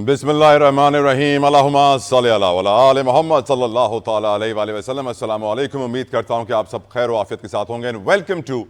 بسم اللہ الرحمن الرحیم، اللہم صلی اللہ علی آل محمد صلی اللہ تعالیٰ علیہ وآلہ وسلم۔ السلام علیکم، امید کرتا ہوں کہ آپ سب خیر و عافیت کے ساتھ ہوں گے۔ Welcome to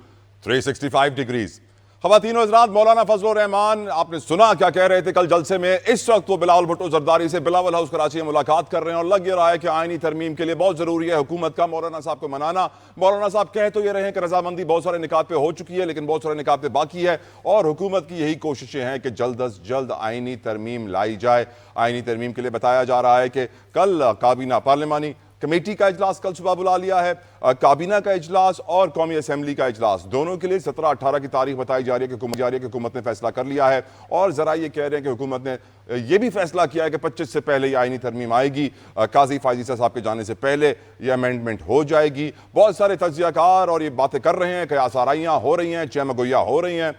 365 degrees. خواتین و حضرات، مولانا فضل الرحمان آپ نے سنا کیا کہہ رہے تھے کل جلسے میں؟ اس وقت وہ بلاول بھٹو زرداری سے بلاول ہاؤس کراچی میں ملاقات کر رہے ہیں اور لگ یہ رہا ہے کہ آئینی ترمیم کے لیے بہت ضروری ہے حکومت کا مولانا صاحب کو منانا۔ مولانا صاحب کہہ تو یہ رہے ہیں کہ رضامندی بہت سارے نکات پہ ہو چکی ہے، لیکن بہت سارے نکات پہ باقی ہے، اور حکومت کی یہی کوششیں ہیں کہ جلد از جلد آئینی ترمیم لائی جائے۔ آئینی ترمیم کے لیے بتایا جا رہا ہے کہ کل کابینہ پارلیمانی کمیٹی کا اجلاس کل صبح بلا لیا ہے، کابینہ کا اجلاس اور قومی اسمبلی کا اجلاس، دونوں کے لیے 17-18 کی تاریخ بتائی جا رہی ہے کہ حکومت نے فیصلہ کر لیا ہے، اور ذرا یہ کہہ رہے ہیں کہ حکومت نے یہ بھی فیصلہ کیا ہے کہ 25 سے پہلے یہ آئینی ترمیم آئے گی، قاضی فائز صاحب کے جانے سے پہلے یہ امینڈمنٹ ہو جائے گی۔ بہت سارے تجزیہ کار اور یہ باتیں کر رہے ہیں کہ آسارائیاں ہو رہی ہیں، چہمگوئیاں ہو رہی ہیں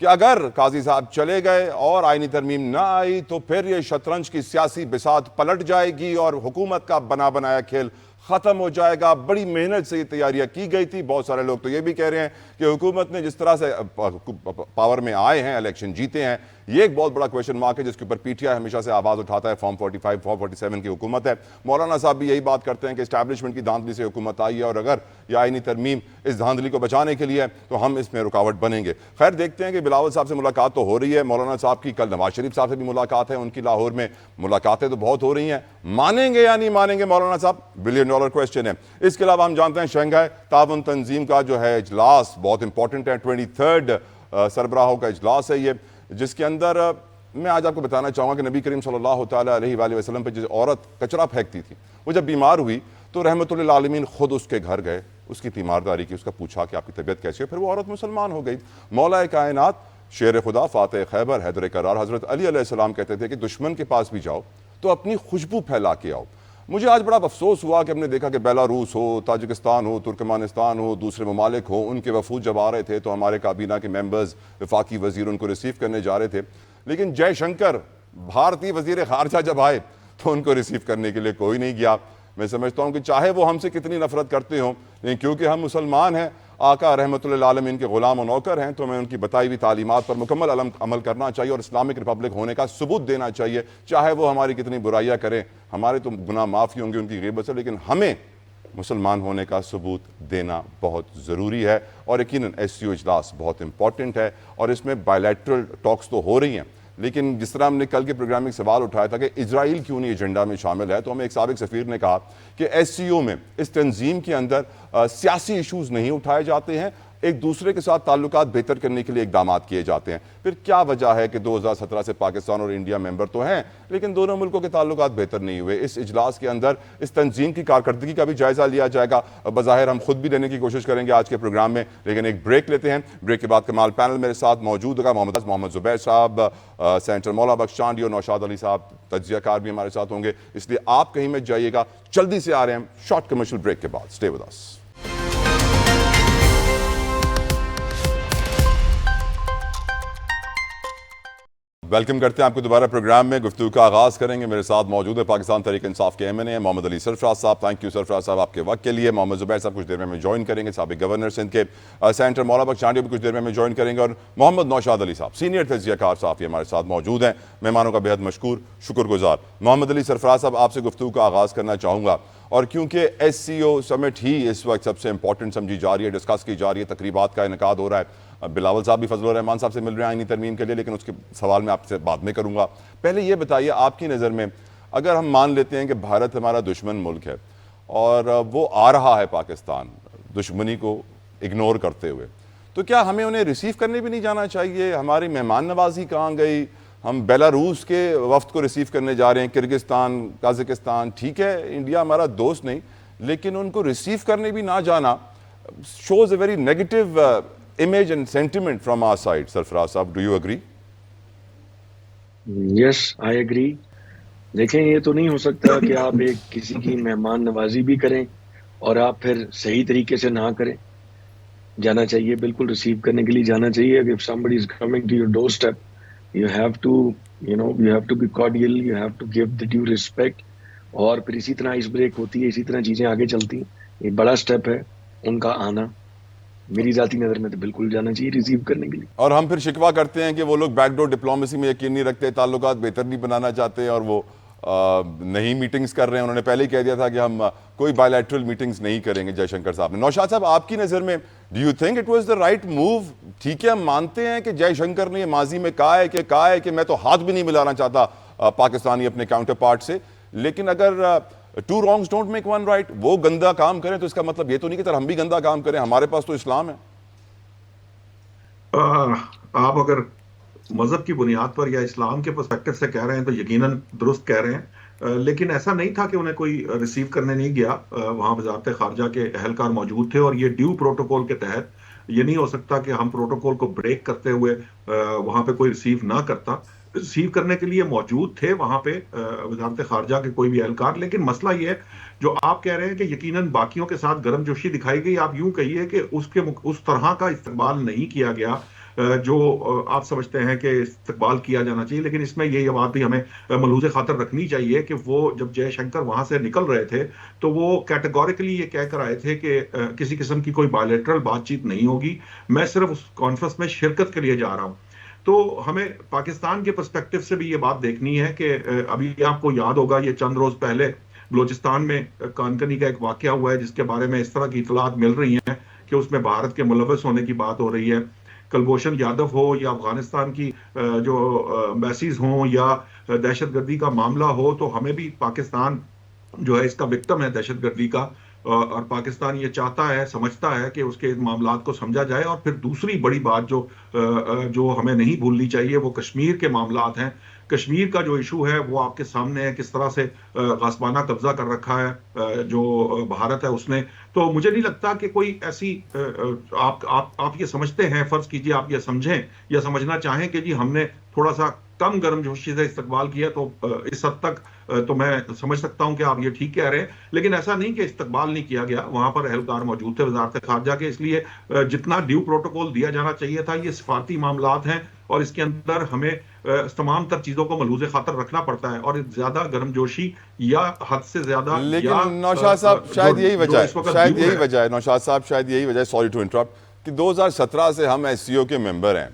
کہ اگر قاضی صاحب چلے گئے اور آئینی ترمیم نہ آئی تو پھر یہ شطرنج کی سیاسی بساط پلٹ جائے گی اور حکومت کا بنا بنایا کھیل ختم ہو جائے گا۔ بڑی محنت سے یہ تیاریاں کی گئی تھی۔ بہت سارے لوگ تو یہ بھی کہہ رہے ہیں کہ حکومت نے جس طرح سے پاور میں آئے ہیں، الیکشن جیتے ہیں، یہ ایک بہت بڑا کویشچن مارک ہے جس کے اوپر پی ٹی آئی ہمیشہ سے آواز اٹھاتا ہے۔ فارم 45 فارم 47 کی حکومت ہے۔ مولانا صاحب بھی یہی بات کرتے ہیں کہ اسٹیبلشمنٹ کی دھاندلی سے حکومت آئی ہے، اور اگر یہ آئینی ترمیم اس دھاندلی کو بچانے کے لیے تو ہم اس میں رکاوٹ بنیں گے۔ خیر، دیکھتے ہیں کہ بلاول صاحب سے ملاقات تو ہو رہی ہے، مولانا صاحب کی کل نواز شریف صاحب سے بھی ملاقات ہے، ان کی لاہور میں ملاقاتیں تو بہت ہو رہی ہیں۔ مانیں گے یا نہیں مانیں گے مولانا صاحب، بلین ڈالر کویسچن ہے۔ اس کے علاوہ ہم جانتے ہیں شنگھائی تعاون تنظیم کا جو ہے اجلاس بہت امپورٹنٹ ہے، 23 سربراہوں کا اجلاس ہے یہ، جس کے اندر میں آج آپ کو بتانا چاہوں گا کہ نبی کریم صلی اللہ تعالیٰ علیہ وآلہ وسلم پہ جس عورت کچرا پھینکتی تھی، وہ جب بیمار ہوئی تو رحمت للعالمین خود اس کے گھر گئے، اس کی تیمارداری کی، اس کا پوچھا کہ آپ کی طبیعت کیسی ہے، پھر وہ عورت مسلمان ہو گئی۔ مولا کائنات، شیر خدا، فاتح خیبر، حیدر کرار حضرت علی علیہ السلام کہتے تھے کہ دشمن کے پاس بھی جاؤ تو اپنی خوشبو پھیلا کے آؤ۔ مجھے آج بڑا افسوس ہوا کہ ہم نے دیکھا کہ بیلاروس ہو، تاجکستان ہو، ترکمانستان ہو، دوسرے ممالک ہو، ان کے وفود جب آ رہے تھے تو ہمارے کابینہ کے ممبرز، وفاقی وزیر ان کو ریسیو کرنے جا رہے تھے، لیکن جے شنکر بھارتی وزیر خارجہ جب آئے تو ان کو ریسیو کرنے کے لیے کوئی نہیں گیا۔ میں سمجھتا ہوں کہ چاہے وہ ہم سے کتنی نفرت کرتے ہوں، لیکن کیونکہ ہم مسلمان ہیں، آقا رحمت للعالمین کے غلام و نوکر ہیں، تو ہمیں ان کی بتائی ہوئی تعلیمات پر مکمل عمل کرنا چاہیے اور اسلامک ریپبلک ہونے کا ثبوت دینا چاہیے، چاہے وہ ہماری کتنی برائیاں کریں۔ ہمارے تو گناہ معافی ہوں گے ان کی غیبت سے، لیکن ہمیں مسلمان ہونے کا ثبوت دینا بہت ضروری ہے، اور یقیناً SCO اجلاس بہت امپورٹنٹ ہے، اور اس میں بائیلیٹرل ٹاکس تو ہو رہی ہیں، لیکن جس طرح ہم نے کل کے پروگرام میں سوال اٹھایا تھا کہ اسرائیل کیوں نہیں ایجنڈا میں شامل ہے، تو ہمیں ایک سابق سفیر نے کہا کہ SCO میں، اس تنظیم کے اندر سیاسی ایشوز نہیں اٹھائے جاتے ہیں، ایک دوسرے کے ساتھ تعلقات بہتر کرنے کے لیے اقدامات کیے جاتے ہیں۔ پھر کیا وجہ ہے کہ 2017 سے پاکستان اور انڈیا ممبر تو ہیں، لیکن دونوں ملکوں کے تعلقات بہتر نہیں ہوئے؟ اس اجلاس کے اندر اس تنظیم کی کارکردگی کا بھی جائزہ لیا جائے گا، بظاہر ہم خود بھی لینے کی کوشش کریں گے آج کے پروگرام میں، لیکن ایک بریک لیتے ہیں۔ بریک کے بعد کمال پینل میرے ساتھ موجود ہوگا، محمد زبیر صاحب، سینیٹر مولا بخش چانڈی اور نوشاد علی صاحب تجزیہ کار بھی ہمارے ساتھ ہوں گے، اس لیے آپ کہیں مت جائیے گا، جلدی سے آ رہے ہیں شارٹ کمرشل بریک کے بعد۔ Stay with us. ویلکم کرتے ہیں آپ کو دوبارہ پروگرام میں۔ گفتگو کا آغاز کریں گے، میرے ساتھ موجود ہے پاکستان تحریک انصاف کے MNA ہیں محمد علی سرفراز صاحب۔ تھینک یو سرفراز صاحب آپ کے وقت کے لیے۔ محمد زبیر صاحب کچھ دیر میں ہمیں جوائن کریں گے، سابق گورنر سندھ کے۔ سینیٹر مولا بخش چانڈی بھی کچھ دیر میں ہمیں جوائن کریں گے، اور محمد نوشاد علی صاحب سینئر تجزیہ کار صحافی ہمارے ساتھ موجود ہیں۔ مہمانوں کا بہت مشکور، شکر گزار۔ محمد علی سرفراز صاحب، آپ سے گفتگو کا آغاز کرنا چاہوں گا، اور کیونکہ SCO سمٹ ہی اس وقت سب سے امپورٹنٹ سمجھی جا رہی ہے، ڈسکس کی جا رہی ہے، تقریبات کا انعقاد ہو رہا ہے، بلاول صاحب بھی فضل الرحمان صاحب سے مل رہے ہیں آئینی ترمیم کے لیے، لیکن اس کے سوال میں آپ سے بعد میں کروں گا۔ پہلے یہ بتائیے، آپ کی نظر میں اگر ہم مان لیتے ہیں کہ بھارت ہمارا دشمن ملک ہے اور وہ آ رہا ہے پاکستان دشمنی کو اگنور کرتے ہوئے، تو کیا ہمیں انہیں ریسیو کرنے بھی نہیں جانا چاہیے؟ ہماری مہمان نوازی کہاں گئی؟ ہم بیلاروس کے وفد کو ریسیو کرنے جا رہے ہیں، کرگستان، قازقستان، ٹھیک ہے انڈیا ہمارا دوست نہیں، لیکن ان کو ریسیو کرنے بھی نہ جانا shows a very negative image and sentiment from our side. Sarfaraz Sahab, do you agree? Yes, I agree. دیکھیں، یہ تو نہیں ہو سکتا کہ آپ ایک کسی کی مہمان نوازی بھی کریں اور آپ پھر صحیح طریقے سے نہ کریں۔ جانا چاہیے، بالکل ریسیو کرنے کے لیے جانا چاہیے۔ If somebody is coming to your doorstep, you have to be cordial, you have to give the due respect، اور پھر اسی طرح اس بریک ہوتی ہے، اسی طرح چیزیں آگے چلتی ہیں۔ یہ بڑا سٹیپ ہے ان کا آنا، میری ذاتی نظر میں تو بالکل جانا چاہیے ریسیو کرنے کے لیے. اور ہم پھر شکوہ کرتے ہیں کہ وہ لوگ بیک ڈور ڈپلومیسی میں یقین نہیں رکھتے, تعلقات بہتر نہیں بنانا چاہتے, اور وہ نہیں میٹنگز کر رہے ہیں. انہوں نے پہلے ہی کہہ دیا تھا کہ ہم کوئی بائی لیٹرل میٹنگز نہیں کریں گے جے شنکر صاحب نے. نوشاد صاحب, آپ کی نظر میں do you think it was the right move? ٹھیک ہے, ہم مانتے ہیں کہ جے شنکر نے یہ ماضی میں کہا ہے کہ میں تو ہاتھ بھی نہیں ملانا چاہتا پاکستانی اپنے کاؤنٹر پارٹ سے, لیکن اگر two wrongs don't make one right, وہ گندا کام کریں تو اس کا مطلب یہ تو نہیں کہ ہم بھی گندا کام کریں. ہمارے پاس تو اسلام ہے. آپ اگر مذہب کی بنیاد پر یا اسلام کے پرسپیکٹو سے کہہ رہے ہیں تو یقیناً درست کہہ رہے ہیں, لیکن ایسا نہیں تھا کہ انہیں کوئی ریسیو کرنے نہیں گیا. وہاں وزارت خارجہ کے اہلکار موجود تھے, اور یہ ڈیو پروٹوکول کے تحت یہ نہیں ہو سکتا کہ ہم پروٹوکول کو بریک کرتے ہوئے وہاں پہ کوئی ریسیو نہ کرتا. ریسیو کرنے کے لیے موجود تھے وہاں پہ وزارت خارجہ کے کوئی بھی اہلکار. لیکن مسئلہ یہ ہے جو آپ کہہ رہے ہیں کہ یقیناً باقیوں کے ساتھ گرم جوشی دکھائی گئی, آپ یوں کہیے کہ اس طرح کا استقبال نہیں کیا گیا جو آپ سمجھتے ہیں کہ استقبال کیا جانا چاہیے. لیکن اس میں یہ بات بھی ہمیں ملحوظ خاطر رکھنی چاہیے کہ وہ جب جے شنکر وہاں سے نکل رہے تھے تو وہ کیٹیگوریکلی یہ کہہ کر آئے تھے کہ کسی قسم کی کوئی بائیلیٹرل بات چیت نہیں ہوگی, میں صرف اس کانفرنس میں شرکت کے لیے جا رہا ہوں. تو ہمیں پاکستان کے پرسپیکٹو سے بھی یہ بات دیکھنی ہے کہ ابھی آپ کو یاد ہوگا یہ چند روز پہلے بلوچستان میں کانکنی کا ایک واقعہ ہوا ہے جس کے بارے میں اس طرح کی اطلاعات مل رہی ہیں کہ اس میں بھارت کے ملوث ہونے کی بات ہو رہی ہے. کلبھوشن یادو ہو یا افغانستان کی جو ایمبیسیز ہوں یا دہشت گردی کا معاملہ ہو, تو ہمیں بھی پاکستان جو ہے اس کا وکٹم ہے دہشت گردی کا, اور پاکستان یہ چاہتا ہے, سمجھتا ہے کہ اس کے معاملات کو سمجھا جائے. اور پھر دوسری بڑی بات جو ہمیں نہیں بھولنی چاہیے وہ کشمیر کے معاملات ہیں. کشمیر کا جو ایشو ہے وہ آپ کے سامنے ہے, کس طرح سے غاصبانہ قبضہ کر رکھا ہے جو بھارت ہے اس نے. تو مجھے نہیں لگتا کہ کوئی ایسی آپ یہ سمجھتے ہیں, فرض کیجئے آپ یہ سمجھیں یا سمجھنا چاہیں کہ جی ہم نے تھوڑا سا کم گرم جوشی سے استقبال کیا, تو اس حد تک تو میں سمجھ سکتا ہوں کہ آپ یہ ٹھیک کہہ رہے ہیں. لیکن ایسا نہیں کہ استقبال نہیں کیا گیا, وہاں پر اہلکار موجود تھے وزارت خارجہ کے, اس لیے جتنا ڈیو پروٹوکول دیا جانا چاہیے تھا. یہ سفارتی معاملات ہیں اور اس کے اندر ہمیں تمام تر چیزوں کو ملحوظ خاطر رکھنا پڑتا ہے, اور زیادہ گرم جوشی یا حد سے زیادہ. لیکن نوشاد صاحب شاید یہی وجہ ہے, نوشاد صاحب شاید یہی وجہ ہے, سوری ٹو انٹرپٹ, کہ 2017 سے ہم ایس سی او کے ممبر ہیں,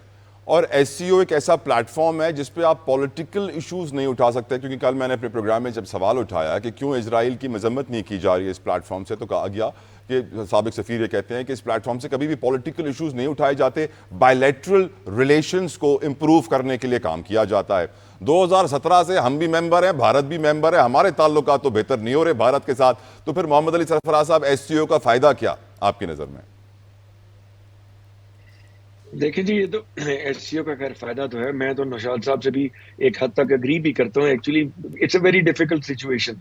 اور ایس سی او ایک ایسا پلیٹ فارم ہے جس پہ آپ پولیٹیکل ایشوز نہیں اٹھا سکتے. کیونکہ کل میں نے اپنے پروگرام میں جب سوال اٹھایا کہ کیوں اسرائیل کی مذمت نہیں کی جا رہی ہے اس پلیٹ فارم سے, تو کہا گیا کہ سابق سفیر یہ کہتے ہیں کہ اس پلیٹ فارم سے کبھی بھی پولیٹیکل ایشوز نہیں اٹھائے جاتے, بائی لیٹرل ریلیشنز کو امپروو کرنے کے لیے کام کیا جاتا ہے. 2017 سے ہم بھی ممبر ہیں, بھارت بھی ممبر ہے, ہمارے تعلقات تو بہتر نہیں ہو رہے بھارت کے ساتھ. تو پھر محمد علی سرفراز صاحب, ایس سی او کا فائدہ کیا آپ کی نظر میں؟ دیکھیں جی, یہ تو ایس سی او کا خیر فائدہ تو ہے. میں تو نوشاد صاحب سے بھی ایک حد تک اگری بھی کرتا ہوں. Actually it's a very difficult situation.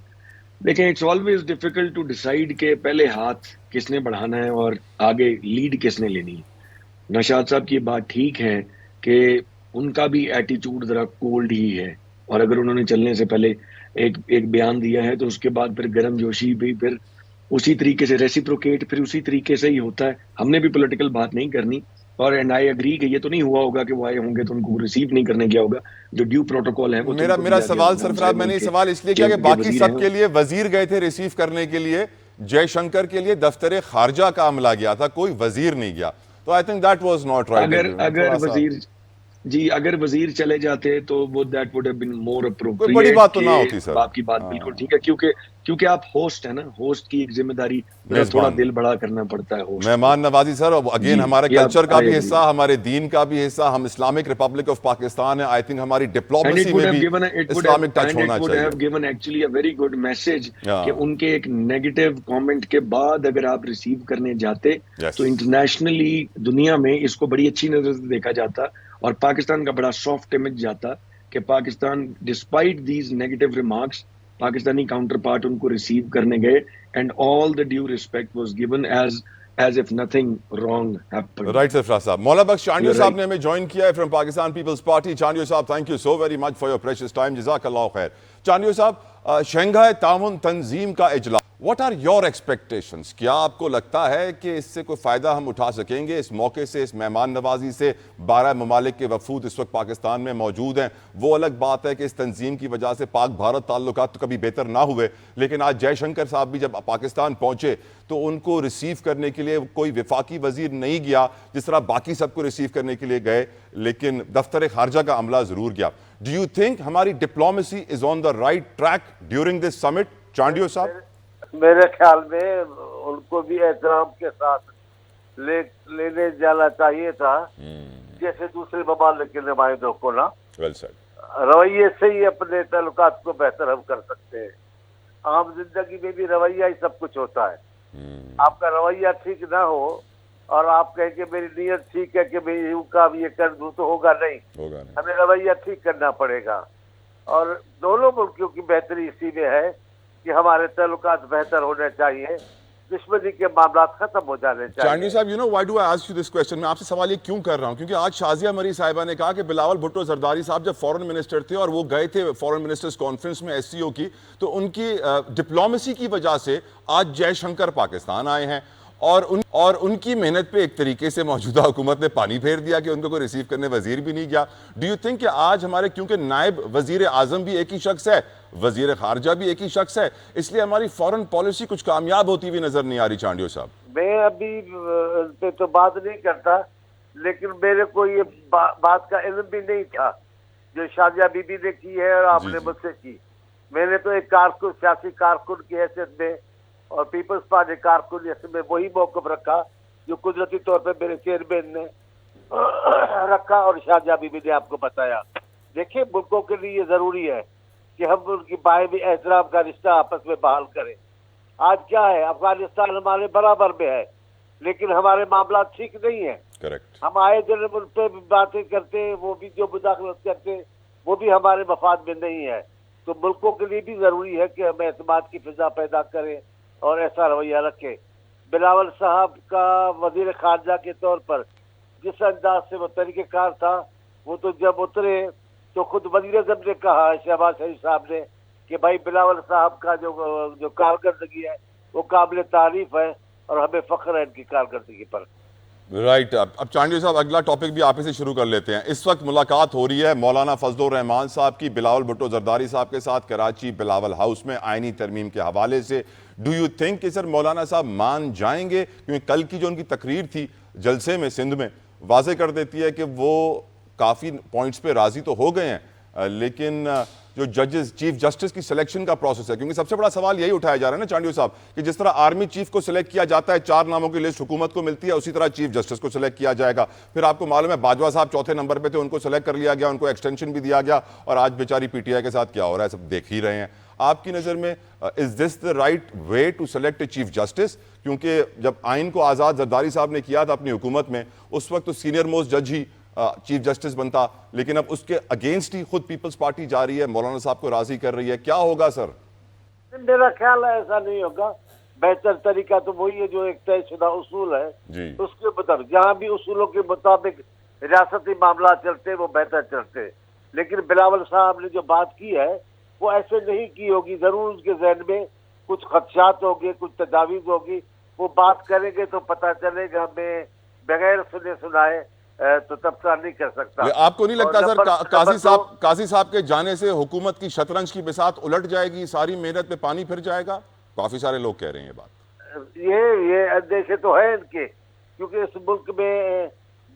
دیکھیں, it's always difficult to decide کہ پہلے ہاتھ کس نے بڑھانا ہے اور آگے لیڈ کس نے لینی ہے. نوشاد صاحب کی بات ٹھیک ہے کہ ان کا بھی ایٹیچیوڈ ذرا کولڈ ہی ہے, اور اگر انہوں نے چلنے سے پہلے ایک بیان دیا ہے تو اس کے بعد پھر گرم جوشی بھی پھر اسی طریقے سے ریسیپروکیٹ پھر اسی طریقے سے ہی ہوتا ہے. ہم نے بھی پولیٹیکل بات نہیں کرنی, اور اینڈ آئی اگری کہ یہ تو نہیں ہوا ہوگا کہ وہ آئے ہوں گے تو ان کو ریسیو نہیں کرنے گیا ہوگا. جو ڈیو پروٹوکول ہے وہ میرا سوال سرفراز, میں نے یہ سوال اس لیے کیا کہ باقی سب کے لیے وزیر گئے تھے ریسیو کرنے کے لیے, جے شنکر کے لیے دفتر خارجہ کا عملہ گیا تھا, کوئی وزیر نہیں گیا. تو I think that was not right. اگر وزیر چلے جاتے تو وہ that would have been more appropriate. بڑی بات تو نہ ہوتی سر, آپ کی بات بالکل ٹھیک ہے, کیونکہ آپ ہوسٹ ہیں نا, ہوسٹ کی ایک ذمہ داری تھوڑا دل بڑا کرنا پڑتا ہے. مہمان نوازی سر, اگین ہمارے کلچر کا بھی حصہ, ہمارے دین کا بھی حصہ, ہم اسلامک ریپبلک آف پاکستان ہے. آئی تھنک ہماری ڈپلومیسی میں بھی اسلامک ٹچ ہونا چاہیے. Given actually a very good message کہ ان کے ایک نیگیٹو کامنٹ کے بعد اگر آپ ریسیو کرنے جاتے تو انٹرنیشنلی دنیا میں اس کو بڑی اچھی نظر سے دیکھا جاتا, اور پاکستان کا بڑا سافٹ امیج جاتا کہ Pakistan despite these negative remarks Pakistani counter part in کو ریسیو کرنے گئے, and all the due respect was given as if nothing wrong happened. Right, Sarfraz صاحب. مولا بخش چانڈیو صاحب نے ہمیں جوائن کیا ہے from Pakistan Peoples Party. Chandio sahib, thank you so very much for your precious time. جزاک اللہ خیر. چاندیو صاحب، شنگھائی تعاون تنظیم کا اجلاس، واٹ آر یور ایکسپیکٹیشنز؟ کیا آپ کو لگتا ہے کہ اس سے کوئی فائدہ ہم اٹھا سکیں گے اس موقع سے، اس مہمان نوازی سے؟ 12 ممالک کے وفود اس وقت پاکستان میں موجود ہیں. وہ الگ بات ہے کہ اس تنظیم کی وجہ سے پاک بھارت تعلقات تو کبھی بہتر نہ ہوئے، لیکن آج جے شنکر صاحب بھی جب پاکستان پہنچے تو ان کو ریسیو کرنے کے لیے کوئی وفاقی وزیر نہیں گیا جس طرح باقی سب کو ریسیو کرنے کے لیے گئے، لیکن دفتر خارجہ کا عملہ ضرور گیا. ڈو یو تھنک ہماری diplomacy is on the right track during this summit? Chandio صاحب، میرے خیال میں ان کو بھی احترام کے ساتھ لینے جانا چاہیے تھا، جیسے دوسرے ممالک کے نمائندوں کو نا. رویے سے ہی اپنے تعلقات کو بہتر ہم کر سکتے ہیں. عام زندگی میں بھی رویہ ہی سب کچھ ہوتا ہے. آپ کا رویہ ٹھیک نہ ہو اور آپ کہیں کہ میری نیت ٹھیک ہے کہ میں یوں کام یہ کر دوں تو ہوگا نہیں. ہمیں رویہ ٹھیک کرنا پڑے گا، اور دونوں ملکوں کی بہتری اسی میں ہے کہ ہمارے تعلقات بہتر ہونے چاہیے، دشمنی کے معاملات ختم ہو جانے چاہیے. Chandio sahib, you know why do I ask you this question? میں آپ سے سوال یہ کیوں کر رہا ہوں کیونکہ آج شازیہ مری صاحبہ نے کہا کہ بلاول بھٹو زرداری صاحب جب فورن منسٹر تھے اور وہ گئے تھے فورن منسٹرز کانفرنس میں ایس سی او کی، تو ان کی ڈپلومیسی کی وجہ سے آج جے شنکر پاکستان آئے ہیں، اور ان کی محنت پہ ایک طریقے سے موجودہ حکومت نے پانی پھیر دیا کہ ان کو کوئی ریسیو کرنے وزیر بھی نہیں گیا. ڈو یو تھنک کہ آج ہمارے، کیونکہ نائب وزیر اعظم بھی ایک ہی شخص ہے، وزیر خارجہ بھی ایک ہی شخص ہے، اس لیے ہماری فورن پالیسی کچھ کامیاب ہوتی ہوئی نظر نہیں آ رہی؟ چانڈیو صاحب، میں ابھی اس پہ تو بات نہیں کرتا، لیکن میرے کو یہ بات کا علم بھی نہیں تھا جو شازیہ بی بی نے کی ہے اور آپ نے مجھ سے کی. میں نے تو ایک کارکن، سیاسی کارکن کی حیثیت میں اور پیپلز پارٹی کارکن جیسے میں وہی موقف رکھا جو قدرتی طور پہ میرے چیئرمین نے رکھا، اور شازیہ بی بی نے آپ کو بتایا. دیکھیں، ملکوں کے لیے یہ ضروری ہے کہ ہم ان کی باہمی احترام کا رشتہ آپس میں بحال کریں. آج کیا ہے، افغانستان ہمارے برابر میں ہے لیکن ہمارے معاملات ٹھیک نہیں ہیں. کریکٹ. ہم آئے دن ان پہ باتیں کرتے ہیں، وہ بھی جو مداخلت کرتے ہیں وہ بھی ہمارے مفاد میں نہیں ہے. تو ملکوں کے لیے بھی ضروری ہے کہ ہم اعتماد کی فضا پیدا کریں اور ایسا رویہ رکھیں. بلاول صاحب کا وزیر خارجہ کے طور پر جس انداز سے وہ طریقہ کار تھا، وہ تو جب اترے تو خود وزیر اعظم نے کہا، شہباز شریف صاحب نے، کہ بھائی بلاول صاحب کا جو کارکردگی ہے وہ قابل تعریف ہے اور ہمیں فخر ہے ان کی کارکردگی پر. رائٹ. اب چانڈیو صاحب اگلا ٹاپک بھی آپ ہی سے شروع کر لیتے ہیں. اس وقت ملاقات ہو رہی ہے مولانا فضل الرحمان صاحب کی بلاول بھٹو زرداری صاحب کے ساتھ کراچی بلاول ہاؤس میں آئینی ترمیم کے حوالے سے. ڈو یو تھنک کہ سر مولانا صاحب مان جائیں گے؟ کیونکہ کل کی جو ان کی تقریر تھی جلسے میں سندھ میں واضح کر دیتی ہے کہ وہ کافی پوائنٹس پہ راضی تو ہو گئے ہیں، لیکن جو ججز، چیف جسٹس کی سلیکشن کا پروسیس ہے، کیونکہ سب سے بڑا سوال یہی اٹھایا جا رہا ہے نا چانڈیو صاحب کہ جس طرح آرمی چیف کو سلیکٹ کیا جاتا ہے، 4 ناموں کی لسٹ حکومت کو ملتی ہے، اسی طرح چیف جسٹس کو سلیکٹ کیا جائے گا. پھر آپ کو معلوم ہے باجوہ صاحب چوتھے نمبر پہ تھے، ان کو سلیکٹ کر لیا گیا، ان کو ایکسٹینشن بھی دیا گیا، اور آج بیچاری پی ٹی آئی کے ساتھ کیا ہو رہا ہے سب دیکھ ہی رہے ہیں. آپ کی نظر میں is this the right way to select a chief justice? کیونکہ جب آئین کو آزاد زرداری صاحب نے کیا تھا اپنی حکومت میں، اس وقت تو سینئر موسٹ جج ہی چیف جسٹس بنتا، لیکن اب اس کے اگینسٹ ہی خود پیپلز پارٹی جا رہی ہے، مولانا صاحب کو راضی کر رہی ہے. کیا ہوگا سر؟ میرا خیال ہے ایسا نہیں ہوگا. بہتر طریقہ تو وہی ہے جو ایک طے شدہ اصول ہے، اس کے مطابق جہاں بھی اصولوں کے مطابق ریاستی معاملات چلتے وہ بہتر چلتے. لیکن بلاول صاحب نے جو بات کی ہے وہ ایسے نہیں کی ہوگی، ضرور ان کے ذہن میں کچھ خدشات ہوں گے، کچھ تجاویز ہوگی. وہ بات کریں گے تو پتہ چلے گا. میں بغیر سنے سنائے تو تبصرہ نہیں کر سکتا. آپ کو نہیں لگتا سر قاضی صاحب کے جانے سے حکومت کی شطرنج کی بساط الٹ جائے گی، ساری محنت پہ پانی پھر جائے گا؟ کافی سارے لوگ کہہ رہے ہیں یہ بات. یہ اندیشے تو ہیں ان کے، کیونکہ اس ملک میں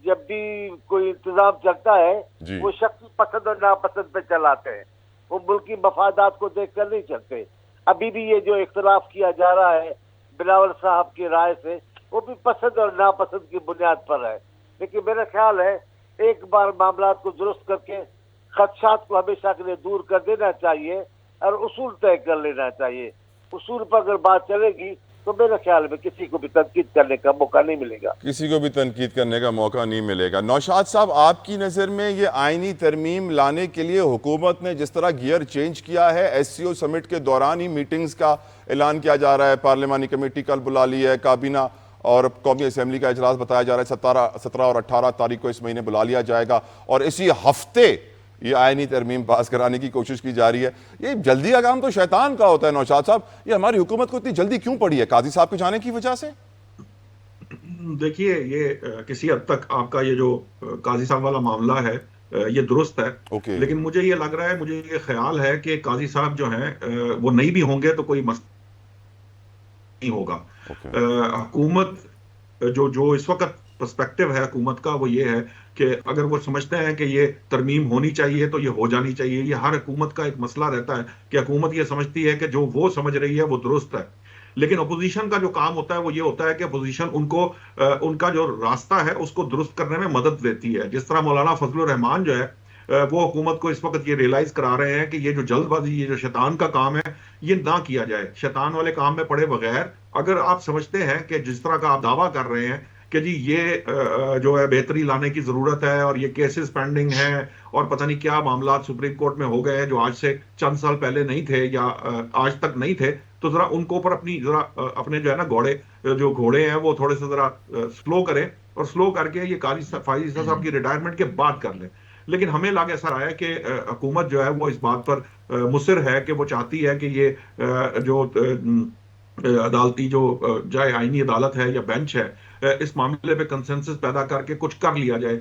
جب بھی کوئی انتظام چلتا ہے وہ شخصی پسند اور ناپسند پہ چلاتے ہیں، وہ ملکی مفادات کو دیکھ کر نہیں چلتے. ابھی بھی یہ جو اختلاف کیا جا رہا ہے بلاول صاحب کی رائے سے، وہ بھی پسند اور ناپسند کی بنیاد پر ہے. لیکن میرا خیال ہے ایک بار معاملات کو درست کر کے خدشات کو ہمیشہ کے لیے دور کر دینا چاہیے اور اصول طے کر لینا چاہیے. اصول پر اگر بات چلے گی تو میرے خیال میں کسی کو بھی تنقید کرنے کا موقع نہیں ملے گا. کسی کو بھی تنقید کرنے کا موقع نہیں ملے گا. نوشاد صاحب، آپ کی نظر میں یہ آئینی ترمیم لانے کے لیے حکومت نے جس طرح گیئر چینج کیا ہے، ایس سی او سمٹ کے دوران ہی میٹنگز کا اعلان کیا جا رہا ہے، پارلیمانی کمیٹی کل بلا لی ہے، کابینہ اور قومی اسمبلی کا اجلاس بتایا جا رہا ہے 17 اور 18 تاریخ کو اس مہینے بلا لیا جائے گا، اور اسی ہفتے یہ آئینی ترمیم پاس کرانے کی کوشش کی جا رہی ہے. یہ جلدی کا کام تو شیطان کا ہوتا ہے. نوشاد صاحب, یہ ہماری حکومت کو اتنی جلدی کیوں پڑی ہے؟ قاضی صاحب کے جانے کی وجہ سے؟ دیکھیے یہ کسی حد تک آپ کا یہ جو قاضی صاحب والا معاملہ ہے یہ درست ہے, لیکن مجھے یہ لگ رہا ہے, مجھے یہ خیال ہے کہ قاضی صاحب جو ہیں وہ نہیں بھی ہوں گے تو کوئی مسئلہ نہیں ہوگا. حکومت جو اس وقت پرسپیکٹو ہے حکومت کا وہ یہ ہے کہ اگر وہ سمجھتے ہیں کہ یہ ترمیم ہونی چاہیے تو یہ ہو جانی چاہیے. یہ ہر حکومت کا ایک مسئلہ رہتا ہے کہ حکومت یہ سمجھتی ہے کہ جو وہ سمجھ رہی ہے وہ درست ہے, لیکن اپوزیشن کا جو کام ہوتا ہے وہ یہ ہوتا ہے کہ اپوزیشن ان کا جو راستہ ہے اس کو درست کرنے میں مدد دیتی ہے. جس طرح مولانا فضل الرحمان جو ہے وہ حکومت کو اس وقت یہ ریلائز کرا رہے ہیں کہ یہ جو جلد بازی, یہ جو شیطان کا کام ہے یہ نہ کیا جائے. شیطان والے کام میں پڑے بغیر اگر آپ سمجھتے ہیں کہ جس طرح کا آپ دعویٰ کر رہے ہیں کہ جی یہ جو ہے بہتری لانے کی ضرورت ہے اور یہ کیسز پینڈنگ ہیں اور پتہ نہیں کیا معاملات سپریم کورٹ میں ہو گئے ہیں جو آج سے چند سال پہلے نہیں تھے یا آج تک نہیں تھے, تو ذرا ان کو اوپر اپنے جو ہے نا گھوڑے ہیں وہ تھوڑے سے ذرا سلو کریں اور سلو کر کے یہ قاضی صاحب کی ریٹائرمنٹ کے بعد کر لیں. لیکن ہمیں لگ ایسا رہا ہے کہ حکومت جو ہے وہ اس بات پر مصر ہے کہ وہ چاہتی ہے کہ یہ جو عدالتی جو چاہے آئینی عدالت ہے یا بینچ ہے اس معاملے پہ کنسنسس پیدا کر کے کچھ کر لیا جائے.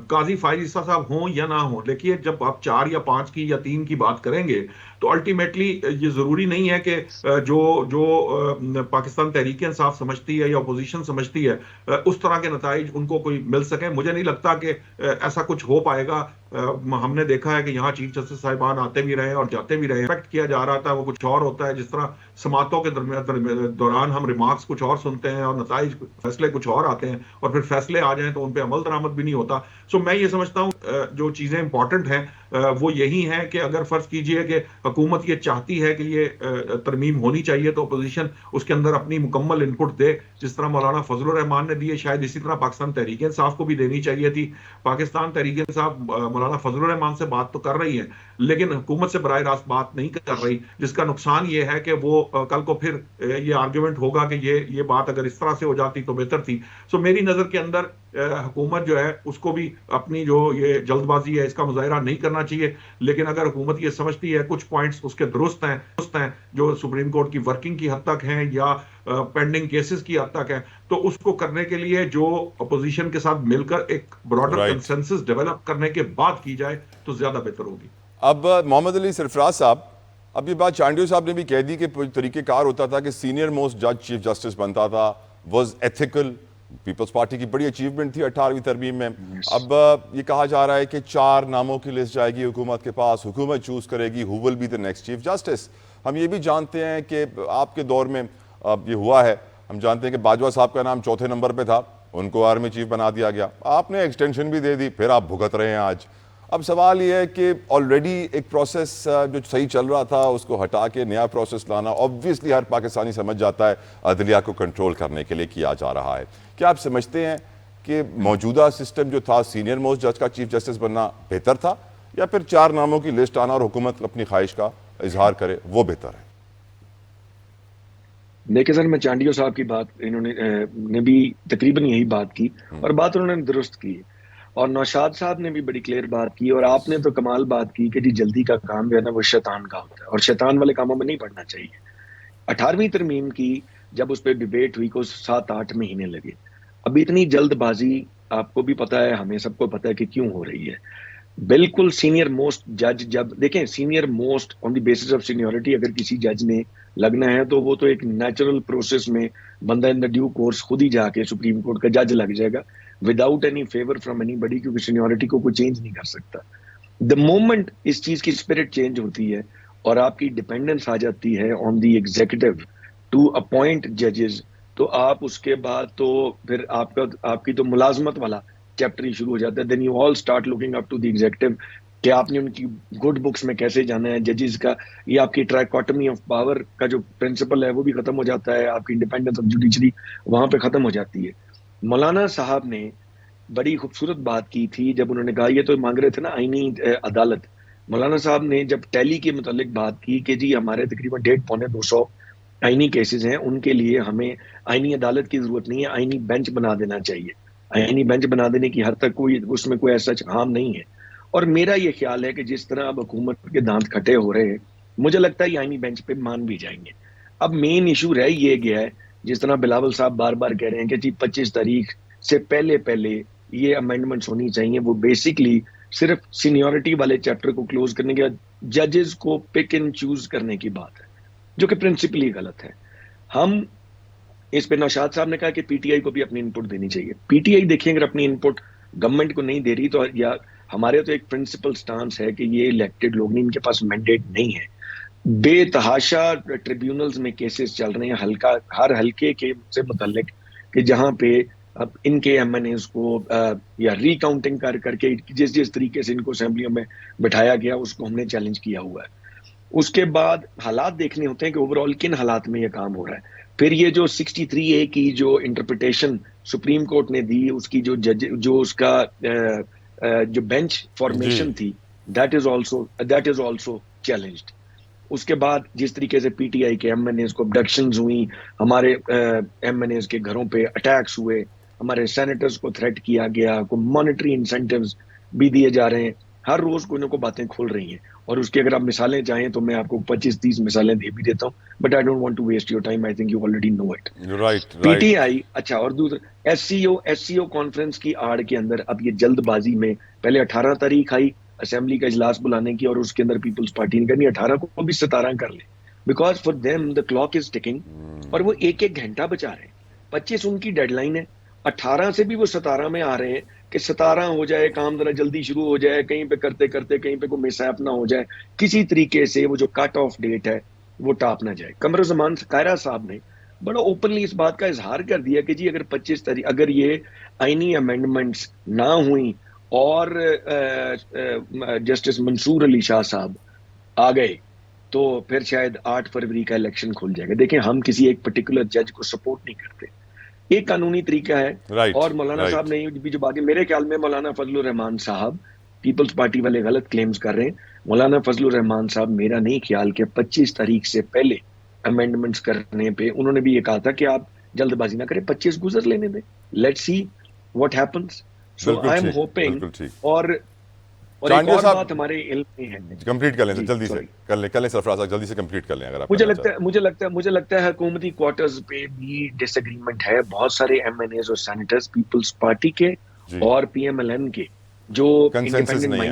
قاضی فائز عیسیٰ صاحب ہوں یا نہ ہوں, دیکھیے جب آپ 4 یا 5 کی یا 3 کی بات کریں گے تو الٹیمیٹلی یہ ضروری نہیں ہے کہ جو پاکستان تحریک انصاف سمجھتی ہے یا اپوزیشن سمجھتی ہے اس طرح کے نتائج ان کو کوئی مل سکیں. مجھے نہیں لگتا کہ ایسا کچھ ہو پائے گا. ہم نے دیکھا ہے کہ یہاں چیف جسٹس صاحبان آتے بھی رہے اور جاتے بھی رہے, ایکسپیکٹ کیا جا رہا تھا وہ کچھ اور ہوتا ہے. جس طرح سماعتوں کے دوران ہم ریمارکس کچھ اور سنتے ہیں اور نتائج فیصلے کچھ اور آتے ہیں اور پھر فیصلے آ جائیں تو ان پہ عمل درآمد بھی نہیں ہوتا. سو میں یہ سمجھتا ہوں جو چیزیں امپورٹنٹ ہیں وہ یہی ہیں کہ اگر فرض کیجئے کہ حکومت یہ چاہتی ہے کہ یہ ترمیم ہونی چاہیے تو اپوزیشن اس کے اندر اپنی مکمل انپٹ دے, جس طرح مولانا فضل الرحمان نے دیے, شاید اسی طرح پاکستان تحریک انصاف کو بھی دینی چاہیے تھی. پاکستان تحریک انصاف مولانا فضل الرحمان سے بات تو کر رہی ہے لیکن حکومت سے براہ راست بات نہیں کر رہی, جس کا نقصان یہ ہے کہ وہ کل کو پھر یہ آرگیومنٹ ہوگا کہ یہ بات اگر اس طرح سے ہو جاتی تو بہتر تھی. سو میری نظر کے اندر حکومت جو ہے اس کو بھی اپنی جو یہ جلد بازی ہے اس کا مظاہرہ نہیں کرنا چاہیے, لیکن اگر حکومت یہ سمجھتی ہے کچھ پوائنٹس اس کے درست ہیں جو سپریم کورٹ کی ورکنگ کی حد تک ہیں یا پینڈنگ کیسز کی حد تک ہیں, تو اس کو کرنے کے لیے جو اپوزیشن کے ساتھ مل کر ایک براڈر کنسنسس ڈیولپ کرنے کے بعد کی جائے تو زیادہ بہتر ہوگی. اب محمد علی سرفراز صاحب, اب یہ بات چانڈیو صاحب نے بھی کہہ دی کہ طریقہ کار ہوتا تھا کہ سینئر موسٹ جج چیف جسٹس بنتا تھا, واز ایتھیکل. پیپلز پارٹی کی بڑی اچیومنٹ تھی 18ویں ترمیم میں. اب یہ کہا جا رہا ہے کہ 4 ناموں کی لسٹ جائے گی حکومت کے پاس, حکومت چوز کرے گی who will be the next chief justice. ہم یہ بھی جانتے ہیں کہ آپ کے دور میں یہ ہوا ہے, ہم جانتے ہیں کہ باجوہ صاحب کا نام 4تھے نمبر پہ تھا, ان کو آرمی چیف بنا دیا گیا, آپ نے ایکسٹینشن بھی دے دی, پھر آپ بھگت رہے ہیں آج. اب سوال یہ ہے کہ آلریڈی ایک پروسیس جو صحیح چل رہا تھا اس کو ہٹا کے نیا پروسیس لانا آبویسلی ہر پاکستانی سمجھ جاتا ہے عدلیہ کو کنٹرول کرنے کے لیے کیا جا رہا ہے. کیا آپ سمجھتے ہیں کہ موجودہ سسٹم جو تھا سینئر موسٹ جج کا چیف جسٹس بننا بہتر تھا, یا پھر 4 ناموں کی لسٹ آنا اور حکومت اپنی خواہش کا اظہار کرے وہ بہتر ہے؟ دیکھیں سر, میں چانڈیو صاحب کی بات انہوں نے بھی تقریباً یہی بات کی اور بات انہوں نے درست کی, اور نوشاد صاحب نے بھی بڑی کلیئر بات کی, اور آپ نے تو کمال بات کی کہ جی جلدی کا کام جو ہے نا وہ شیطان کا ہوتا ہے اور شیطان والے کاموں میں نہیں پڑنا چاہیے. 18ویں ترمیم کی جب اس پہ ڈیبیٹ ہوئی کو 7-8 مہینے لگے. ابھی اتنی جلد بازی آپ کو بھی پتا ہے, ہمیں سب کو پتا ہے کہ کیوں ہو رہی ہے. بالکل سینئر موسٹ جج جب دیکھیں senior most on the basis of seniority اگر کسی جج نے لگنا ہے تو وہ تو ایک نیچرل پروسیس میں بندہ ان دا ڈیو کورس خود ہی جا کے سپریم کورٹ کا جج لگ جائے گا وداؤٹ اینی فیور فرام اینی بڈی, کیونکہ سینیورٹی کو کوئی چینج نہیں کر سکتا. دا مومنٹ اس چیز کی اسپرٹ چینج ہوتی ہے اور آپ کی ڈیپینڈنس آ جاتی ہے آن دی ایگزیکٹو ٹو اپوائنٹ ججز, تو آپ اس کے بعد تو پھر آپ کی تو ملازمت والا چیپٹر ہی شروع ہو جاتا ہے. Then you all start looking up to the executive کہ آپ نے ان کی گڈ بکس میں کیسے جانا ہے ججز کا, یہ آپ کی ٹرائکوٹمی آف پاور کا جو پرنسپل ہے وہ بھی ختم ہو جاتا ہے, آپ کی انڈیپینڈنس آف جوڈیشری وہاں پہ ختم ہو جاتی ہے. مولانا صاحب نے بڑی خوبصورت بات کی تھی جب انہوں نے کہا, یہ تو مانگ رہے تھے نا آئینی عدالت. مولانا صاحب نے جب ٹیلی کے متعلق بات کی کہ جی ہمارے تقریباً 150-200 آئینی کیسز ہیں, ان کے لیے ہمیں آئینی عدالت کی ضرورت نہیں ہے, آئینی بینچ بنا دینا چاہیے. آئینی بینچ بنا دینے کی حد تک کوئی اس میں کوئی ایسا ہارم نہیں ہے. اور میرا یہ خیال ہے کہ جس طرح اب حکومت کے دانت کھٹے ہو رہے ہیں مجھے لگتا ہے یہ آئینی بینچ پہ مان بھی جائیں گے. اب مین ایشو رہ یہ گیا ہے جس طرح بلاول صاحب بار بار کہہ رہے ہیں کہ جی 25 تاریخ سے پہلے یہ امینڈمنٹس ہونی چاہیے, وہ بیسکلی صرف سینیورٹی والے چیپٹر کو کلوز کرنے کے بعد ججز کو پک اینڈ چوز کرنے کی بات ہے, جو کہ پرنسپلی غلط ہے. ہم اس پہ نوشاد صاحب نے کہا کہ پی ٹی آئی کو بھی اپنی انپٹ دینی چاہیے. پی ٹی آئی دیکھیں اگر اپنی انپٹ گورنمنٹ کو نہیں دے رہی تو یا ہمارے تو ایک پرنسپل سٹانس ہے کہ یہ الیکٹڈ لوگ نہیں, ان کے پاس مینڈیٹ نہیں ہے. بے تحاشا ٹریبیونلز میں کیسز چل رہے ہیں ہر حلقے کے سے متعلق کہ جہاں پہ اب ان کے ایم این ایز کو یا ری کاؤنٹنگ کر کے جس طریقے سے ان کو اسمبلیوں میں بٹھایا گیا اس کو ہم نے چیلنج کیا ہوا ہے. اس کے بعد حالات دیکھنے ہوتے ہیں کہ اوور آل کن حالات میں یہ کام ہو رہا ہے. پھر یہ جو 63A کی جو انٹرپریٹیشن سپریم کورٹ نے دی, اس کی جو اس کا جو بینچ فارمیشن تھی, دیٹ از آلسو چیلنجڈ. اس کے بعد جس طریقے سے پی ٹی آئی کے ایم این ایز کو ابڈکشنز ہوئی, ہمارے ایم این ایز کے گھروں پہ اٹیکس ہوئے, ہمارے سینیٹرز کو تھریٹ کیا گیا, کو مانیٹری انسینٹیوز بھی دیے جا رہے ہیں, ہر روز کوئی نہ کوئی باتیں کھل رہی ہیں. اور اس کی اگر آپ مثالیں چاہیں تو میں آپ کو 25-30 مثالیں دے بھی دیتا ہوں, but I don't want to waste your time, I think you already know it. P T I اچھا, اور دوسرا ایس سی او کانفرنس کی آڑ کے اندر اب یہ جلد بازی میں پہلے 18 تاریخ آئی اسمبلی کا اجلاس بلانے کی, اور اس کے اندر پیپلز پارٹی نے کرنی 18 کو بھی 17 کر لیں, because for them the clock is taking, اور وہ ایک گھنٹہ بچا رہے ہیں. 25 ان کی ڈیڈ لائن ہے, 18 سے بھی وہ 17 میں آ رہے ہیں کہ 17 ہو جائے, کام ذرا جلدی شروع ہو جائے, کہیں پہ کرتے کہیں پہ کوئی مس ایپ نہ ہو جائے, کسی طریقے سے وہ جو کٹ آف ڈیٹ ہے وہ ٹاپ نہ جائے. قمر زمان قائرہ صاحب نے بڑا اوپنلی اس بات کا اظہار کر دیا کہ جی اگر 25 تاریخ اگر یہ آئینی امینڈمنٹس نہ ہوئیں اور جسٹس منصور علی شاہ صاحب آ گئے تو پھر شاید 8 فروری کا الیکشن کھل جائے گا. دیکھیں ہم کسی ایک پرٹیکولر جج کو سپورٹ نہیں کرتے, ایک قانونی طریقہ ہے. اور مولانا صاحب نے بھی جو باتیں, میرے خیال میں مولانا فضل الرحمان صاحب پیپلز پارٹی والے غلط کلیمز کر رہے ہیں. مولانا فضل الرحمان صاحب میرا نہیں خیال کہ 25 تاریخ سے پہلے امینڈمنٹس کرنے پہ, انہوں نے بھی یہ کہا تھا کہ آپ جلد بازی نہ کریں, 25 گزر لینے دیں, let's see what happens. So I am hoping. اور ایک اور بات ہمارے علم میں ہے, کمپلیٹ کر لیں جلدی سے, کر لیں سرفراز صاحب, جلدی سے کمپلیٹ کر لیں. اگر آپ مجھے لگتا ہے حکومتی کوارٹرز پہ بھی ڈس ایگریمنٹ ہے. بہت سارے ایم این ایز اور سینیٹرز پیپلز پارٹی کے اور پی ایم ایل این کے جو کنسنسس نہیں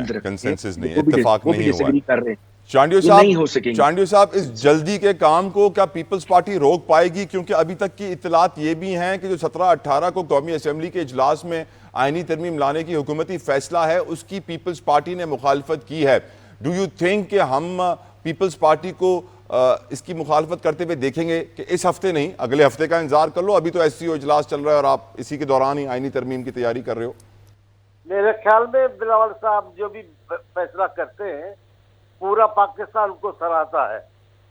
ہے, اتفاق نہیں ہوا. چانڈیو صاحب, اس جلدی کے کام کو کیا پیپلز پارٹی روک پائے گی؟ کیونکہ ابھی تک کی اطلاعات یہ بھی ہیں کہ جو 17-18 کو قومی اسمبلی کے اجلاس میں آئینی ترمیم لانے کی حکومتی فیصلہ ہے, اس کی پیپلز پارٹی نے مخالفت کی ہے. ڈو یو تھنک کہ ہم پیپلز پارٹی کو اس کی مخالفت کرتے ہوئے دیکھیں گے کہ اس ہفتے نہیں اگلے ہفتے کا انتظار کر لو, ابھی تو ایس سی او اجلاس چل رہا ہے اور آپ اسی کے دوران ہی آئینی ترمیم کی تیاری کر رہے ہو؟ میرے خیال میں بلاول صاحب جو بھی فیصلہ کرتے ہیں پورا پاکستان کو سراہتا ہے,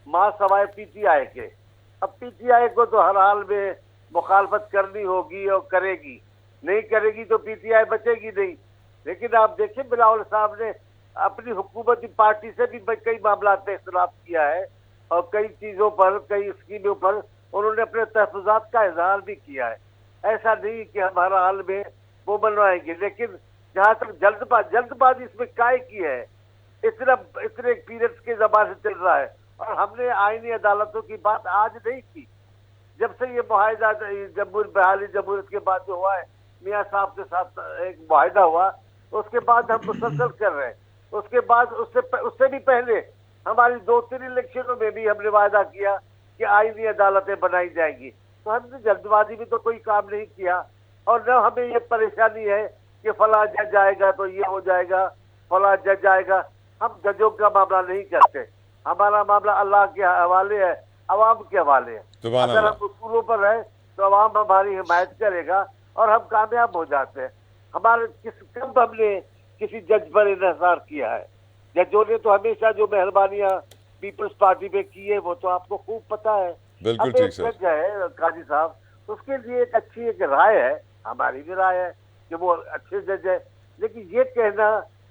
ماں سوائے پی ٹی آئی کے. اب پی ٹی آئی کو تو ہر حال میں مخالفت کرنی ہوگی اور کرے گی, نہیں کرے گی تو پی ٹی آئی بچے گی نہیں. لیکن آپ دیکھیں بلاول صاحب نے اپنی حکومتی پارٹی سے بھی کئی معاملات میں اختلاف کیا ہے, اور کئی چیزوں پر, کئی اسکیموں پر انہوں نے اپنے تحفظات کا اظہار بھی کیا ہے. ایسا نہیں کہ ہم ہر حال میں وہ بنوائیں گے, لیکن جہاں تک جلد بازی اس میں کائے کی ہے, اتنے پیریڈز کے زبان سے چل رہا ہے. اور ہم نے آئینی عدالتوں کی بات آج نہیں کی, جب سے یہ معاہدہ بحالی جمہوریت کے بعد جو ہوا ہے, میاں صاحب کے ساتھ ایک معاہدہ ہوا, اس کے بعد ہم مسلسل کر رہے ہیں. اس کے بعد اس سے بھی پہلے ہماری 2-3 الیکشنوں میں بھی ہم نے وعدہ کیا کہ آئینی عدالتیں بنائی جائیں گی. تو ہم نے جلد بازی میں تو کوئی کام نہیں کیا, اور نہ ہمیں یہ پریشانی ہے کہ فلاں جج آئے گا تو یہ ہو جائے گا, فلاں جج آئے گا. ہم ججوں کا معاملہ نہیں کرتے, ہمارا معاملہ اللہ کے حوالے ہے, عوام کے حوالے ہے. اگر ہم اصولوں پر رہیں تو عوام ہماری حمایت کرے گا اور ہم کامیاب ہو جاتے ہیں. کب ہم نے کسی جج پر انحصار کیا ہے؟ ججوں نے تو ہمیشہ جو مہربانیاں پیپلز پارٹی پہ کی ہے وہ تو آپ کو خوب پتا ہے. بالکل ٹھیک سر. جج ہے قاضی صاحب, اس کے لیے ایک اچھی ایک رائے ہے, ہماری بھی رائے ہے کہ وہ اچھے جج ہے. لیکن یہ کہنا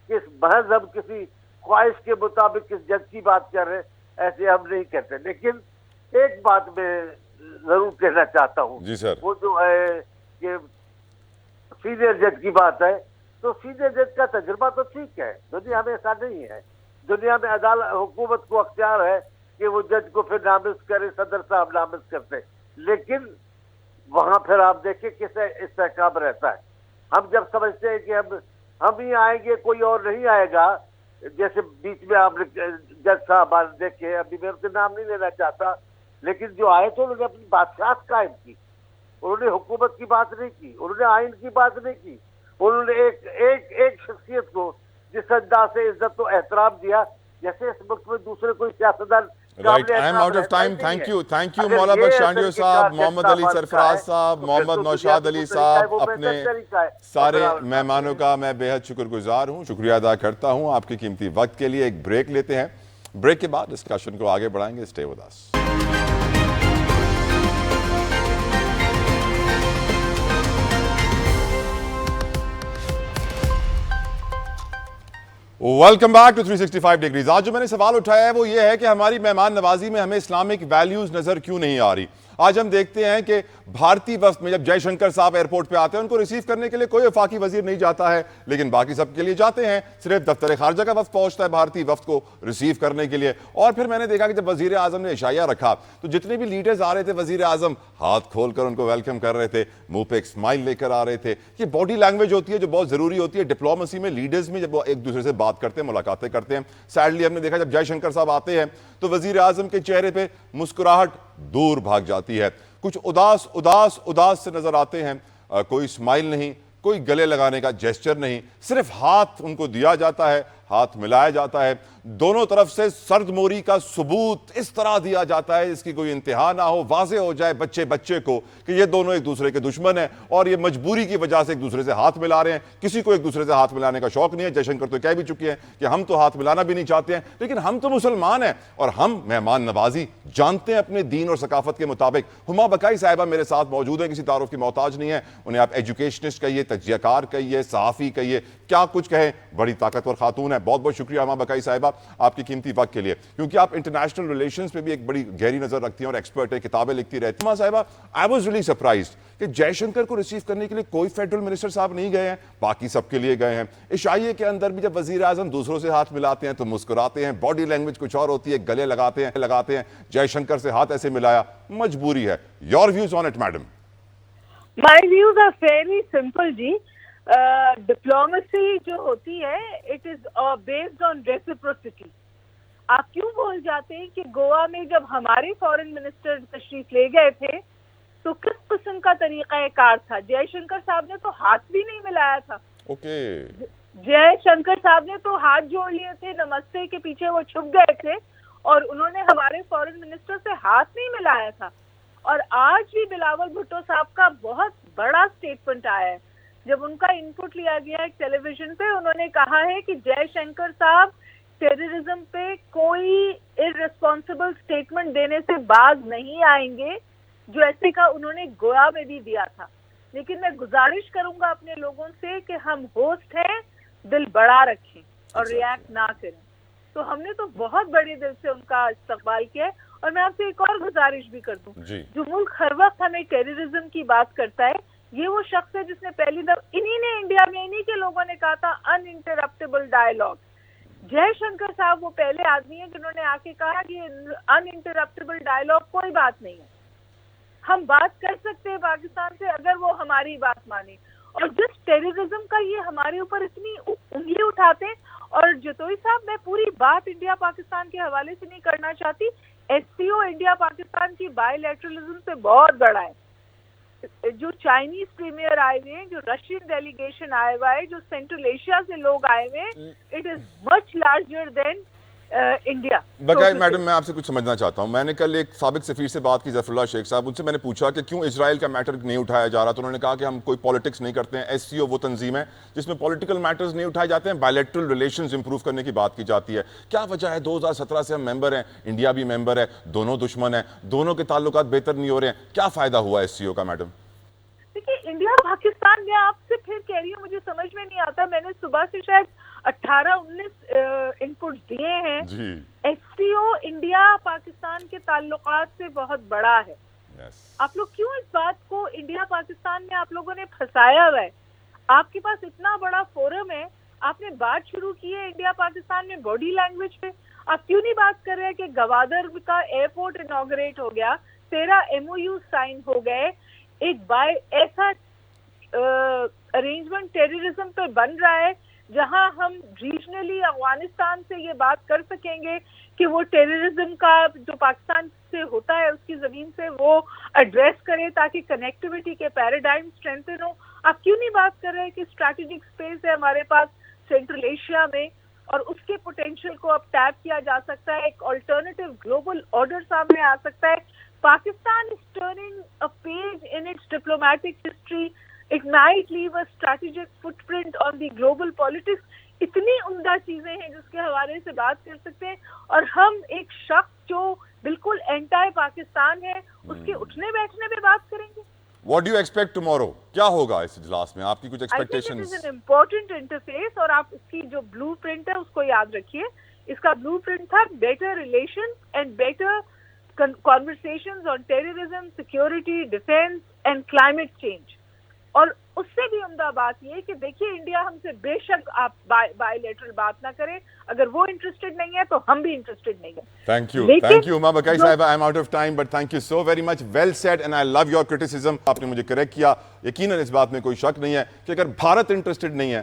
کہ محض ہم کسی خواہش کے مطابق کس جج کی بات کر رہے ہیں, ایسے ہم نہیں کہتے. لیکن ایک بات میں ضرور کہنا چاہتا ہوں, جی سر, وہ جو ہے کہ سینئر جج کی بات ہے, تو سیدھے جج کا تجربہ تو ٹھیک ہے، دنیا میں ایسا نہیں ہے. دنیا میں حکومت کو اختیار ہے کہ وہ جج کو پھر نامزد کرے، صدر صاحب نامزد کرتے، لیکن وہاں پھر آپ دیکھیں کس استحکام رہتا ہے. ہم جب سمجھتے ہیں کہ ہم ہی آئیں گے، کوئی اور نہیں آئے گا، جیسے بیچ میں آپ نے جج صاحب دیکھے، ابھی میں ان کے نام نہیں لینا چاہتا، لیکن جو آئے تھے انہوں نے اپنی بادشاہت قائم کی، انہوں نے حکومت کی بات نہیں کی، انہوں نے آئین کی بات نہیں کی، انہوں نے ایک شخصیت کو جس انداز سے عزت و احترام دیا جیسے اس وقت میں دوسرے کوئی سیاستدان. Right, I am out of time. Thank you مولا بخش شانڈیو صاحب، محمد علی سرفراز صاحب، محمد نوشاد علی صاحب، اپنے سارے مہمانوں کا میں بے حد شکر گزار ہوں، شکریہ ادا کرتا ہوں آپ کے قیمتی وقت کے لیے. ایک بریک لیتے ہیں، بریک کے بعد ڈسکشن کو آگے بڑھائیں گے. Stay with us. Welcome back to 365 degrees. آج جو میں نے سوال اٹھایا ہے وہ یہ ہے کہ ہماری مہمان نوازی میں ہمیں اسلامک ویلیوز نظر کیوں نہیں آ رہی. آج ہم دیکھتے ہیں کہ بھارتی وفد میں جب جے شنکر صاحب ایئرپورٹ پہ آتے ہیں ان کو ریسیو کرنے کے لیے کوئی وفاقی وزیر نہیں جاتا ہے، لیکن باقی سب کے لیے جاتے ہیں. صرف دفتر خارجہ کا وفد پہنچتا ہے بھارتی وفد کو ریسیو کرنے کے لیے. اور پھر میں نے دیکھا کہ جب وزیر اعظم نے عشائیہ رکھا تو جتنے بھی لیڈرز آ رہے تھے وزیر اعظم ہاتھ کھول کر ان کو ویلکم کر رہے تھے، منہ پہ ایک اسمائل لے کر آ رہے تھے. یہ باڈی لینگویج ہوتی ہے جو بہت ضروری ہوتی ہے ڈپلومیسی میں، لیڈرز میں، جب وہ ایک دوسرے سے بات کرتے ہیں، ملاقاتیں کرتے ہیں. سیڈلی ہم نے دیکھا جب جے شنکر صاحب آتے ہیں تو وزیر اعظم کے چہرے پہ مسکراہٹ دور بھاگ جاتی ہے، کچھ اداس سے نظر آتے ہیں. کوئی اسمائل نہیں، کوئی گلے لگانے کا جیسچر نہیں، صرف ہاتھ ان کو دیا جاتا ہے، ہاتھ ملایا جاتا ہے. دونوں طرف سے سرد موری کا ثبوت اس طرح دیا جاتا ہے اس کی کوئی انتہا نہ ہو، واضح ہو جائے بچے کو کہ یہ دونوں ایک دوسرے کے دشمن ہیں اور یہ مجبوری کی وجہ سے ایک دوسرے سے ہاتھ ملا رہے ہیں. کسی کو ایک دوسرے سے ہاتھ ملانے کا شوق نہیں ہے. جے شنکر تو کہہ بھی چکے ہیں کہ ہم تو ہاتھ ملانا بھی نہیں چاہتے ہیں، لیکن ہم تو مسلمان ہیں اور ہم مہمان نوازی جانتے ہیں اپنے دین اور ثقافت کے مطابق. ہما بقائی صاحبہ میرے ساتھ موجود ہیں، کسی تعارف کی محتاج نہیں ہے. انہیں آپ ایجوکیشنسٹ کہیے، تجزیہ کار کہیے، صحافی کہیے، کیا کچھ کہیں، بڑی طاقتور خاتون ہے. بہت بہت شکریہ ہما بقائی صاحبہ آپ کی قیمتی وقت کے لیے، کیونکہ آپ انٹرنیشنل ریلیشنز پہ بھی ایک بڑی گہری نظر رکھتی ہیں اور ایکسپرٹ ہے، کتابیں لکھتی رہتی ہیں. ہما صاحبہ آئی واز ریلی سرپرائزڈ کہ جے شنکر کو ریسیو کرنے کے لیے کوئی فیڈرل منسٹر صاحب نہیں گئے ہیں، باقی سب کے لیے گئے ہیں. عشائیے کے اندر بھی جب وزیر اعظم دوسروں سے ہاتھ ملاتے ہیں تو مسکراتے ہیں، باڈی لینگویج کچھ اور ہوتی ہے، گلے لگاتے ہیں. جے شنکر سے ہاتھ ایسے ملایا، مجبوری ہے. Your views on it madam? My views are very simple ji. Diplomacy جو ہوتی ہے it is based on reciprocity. آپ کیوں بول جاتے ہیں کہ گوا میں جب ہمارے فارن منسٹر تشریف لے گئے تھے تو کس قسم کا طریقہ کار تھا؟ جے شنکر صاحب نے تو ہاتھ بھی نہیں ملایا تھا. جے شنکر صاحب نے تو ہاتھ جوڑ لیے تھے، نمستے کے پیچھے وہ چھپ گئے تھے اور انہوں نے ہمارے فارن منسٹر سے ہاتھ نہیں ملایا تھا. اور آج بھی بلاول بھٹو صاحب کا بہت بڑا سٹیٹمنٹ آیا ہے. جب ان کا انپٹ لیا گیا ہے ٹیلی ویژن پہ، انہوں نے کہا ہے کہ جے شنکر صاحب ٹیررزم پہ کوئی ارریسپانسبل سٹیٹمنٹ دینے سے باز نہیں آئیں گے، جو ایسے کا انہوں نے گوا میں بھی دیا تھا. لیکن میں گزارش کروں گا اپنے لوگوں سے کہ ہم ہوسٹ ہیں، دل بڑا رکھیں اور ریاکٹ نہ کریں. تو ہم نے تو بہت بڑے دل سے ان کا استقبال کیا ہے. اور میں آپ سے ایک اور گزارش بھی کر دوں، جو ملک ہر وقت ہمیں ٹیررزم کی بات کرتا ہے، یہ وہ شخص ہے جس نے پہلی دفعہ انڈیا میں انہی کے لوگوں نے کہا تھا ان انٹرپٹیبل ڈائیلاگ. جے شنکر صاحب وہ پہلے آدمی ہیں جنہوں نے آ کے کہا کہ ان انٹرپٹیبل ڈائیلاگ کوئی بات نہیں ہے، ہم بات کر سکتے ہیں پاکستان سے اگر وہ ہماری بات مانے. اور جس ٹیررزم کا یہ ہمارے اوپر اتنی انگلی اٹھاتے ہیں، اور جتوئی صاحب میں پوری بات انڈیا پاکستان کے حوالے سے نہیں کرنا چاہتی، ایس سی او انڈیا پاکستان کی بائی لیٹرلزم سے بہت بڑا ہے. جو چائنیز پریمیئر آئے ہوئے ہیں، جو رشین ڈیلیگیشن آئے ہوا ہے، جو سینٹرل ایشیا سے لوگ آئے ہوئے ہیں، it is much larger than India. Baqai madam میں آپ سے کچھ سمجھنا چاہتا ہوں. میں نے کل ایک سابق سفیر سے بات کی، ظفر اللہ شیخ صاحب، ان سے میں نے پوچھا کہ کیوں اسرائیل کا میٹر نہیں اٹھایا جا رہا، تو انہوں نے کہا کہ ہم کوئی پالیٹکس نہیں کرتے ہیں. ایس سی او وہ تنظیم ہے جس میں پولیٹیکل میٹرز نہیں اٹھائے جاتے ہیں، بائیلیٹرل ریلیشنز امپروو کرنے کی بات کی جاتی ہے. کیا وجہ ہے 2017 سے ہم ممبر ہیں، انڈیا بھی ممبر ہے، دونوں دشمن ہیں، دونوں کے تعلقات بہتر نہیں ہو رہے ہیں، کیا فائدہ ہوا ایس سی او کا میڈم؟ دیکھیے انڈیا پاکستان میں آپ سے پھر کہہ رہی ہوں، مجھے سمجھ میں نہیں آتا. میں نے صبح سے شاید 18-19 انپٹ دیے ہیں. ایس سی او انڈیا پاکستان کے تعلقات سے بہت بڑا ہے. آپ لوگ کیوں اس بات کو انڈیا پاکستان میں آپ لوگوں نے پھنسایا ہوا ہے؟ آپ کے پاس اتنا بڑا فورم ہے, آپ نے بات شروع کی ہے انڈیا پاکستان میں باڈی لینگویج پہ, آپ کیوں نہیں بات کر رہے کہ گوادر کا ایئرپورٹ انوگریٹ ہو گیا, 13 MOU سائن ہو گئے, ایک ایسا ارینجمنٹ ٹیررزم پہ بن رہا ہے جہاں ہم ریجنلی افغانستان سے یہ بات کر سکیں گے کہ وہ ٹیررزم کا جو پاکستان سے ہوتا ہے اس کی زمین سے وہ ایڈریس کرے تاکہ کنیکٹیوٹی کے پیراڈائم اسٹرینتھن ہو. آپ کیوں نہیں بات کر رہے کہ اسٹریٹجک اسپیس ہے ہمارے پاس سینٹرل ایشیا میں اور اس کے پوٹینشیل کو اب ٹیپ کیا جا سکتا ہے, ایک آلٹرنیٹیو گلوبل آرڈر سامنے آ سکتا ہے. Pakistan is turning a page in its diplomatic history, ignite leave a strategic footprint on the global politics. اتنی عمدہ چیزیں ہیں جس کے حوالے سے بات کر سکتے ہیں, اور ہم ایک شخص جو بالکل اینٹائی پاکستان ہے اس کے اٹھنے بیٹھنے پہ بات کریں گے. What do you expect tomorrow? کیا ہوگا اس اجلاس میں, آپ کی کچھ expectations? I think it is an important interface, اور آپ اس کی جو بلو پرنٹ ہے اس کو یاد رکھیے. اس کا بلو پرنٹ تھا better relation and better conversations on terrorism, security, defense and climate change. اور اس سے بھی عمدہ بات یہ کہ دیکھیے انڈیا ہم سے بے شک آپ بائی لیٹرل بات نہ کریں, اگر وہ انٹرسٹڈ نہیں ہے تو ہم بھی انٹرسٹڈ نہیں ہیں. Thank you Huma Baqai sahiba, I am out of time but thank you so very much, well said and I love your criticism. آپ نے مجھے کریکٹ کیا, یقیناً اس بات میں کوئی شک نہیں ہے کہ اگر بھارت انٹرسٹڈ نہیں ہے